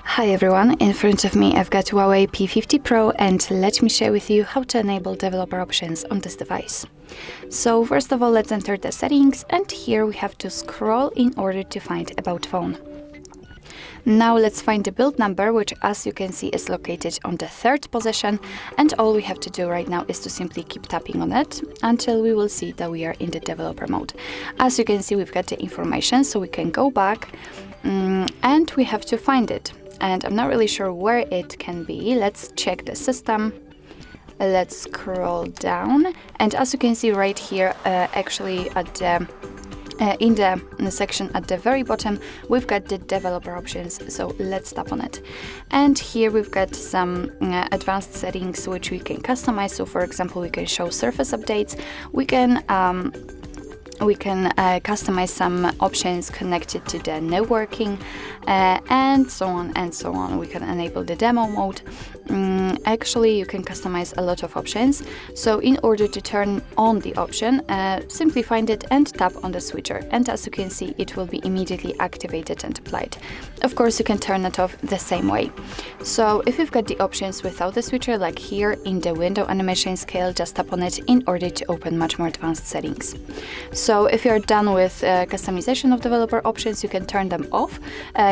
Hi everyone, in front of me I've got HUAWEI P50 Pro, and let me share with you how to enable developer options on this device. So first of all, let's enter the settings, and here we have to scroll in order to find About Phone. Now let's find the build number, which as you can see is located on the third position, and all we have to do right now is to simply keep tapping on it until we will see that we are in the developer mode. As you can see, we've got the information, so we can go back and we have to find it. And I'm not really sure where it can be. Let's check the system. Let's scroll down, and as you can see right here, actually at the in the section at the very bottom, we've got the developer options, so let's tap on it. And here we've got some advanced settings which we can customize. So for example, we can show surface updates, we can customize some options connected to the networking, and so on and so on. We can enable the demo mode. Actually, you can customize a lot of options. So in order to turn on the option, simply find it and tap on the switcher. And as you can see, it will be immediately activated and applied. Of course, you can turn it off the same way. So if you've got the options without the switcher, like here in the window animation scale, just tap on it in order to open much more advanced settings. So if you're done with customization of developer options, you can turn them off.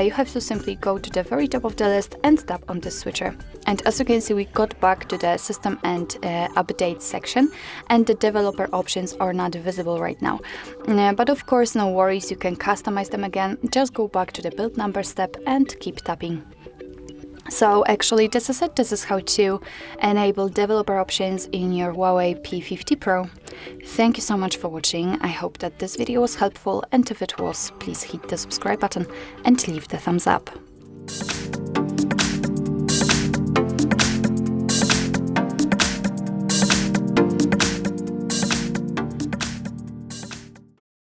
You have to simply go to the very top of the list and tap on the switcher. And as you can see, we got back to the system and update section, and the developer options are not visible right now. But of course, no worries, you can customize them again. Just go back to the build number step and keep tapping. So actually, this is it. This is how to enable developer options in your HUAWEI P50 Pro. Thank you so much for watching. I hope that this video was helpful, and if it was, please hit the subscribe button and leave the thumbs up.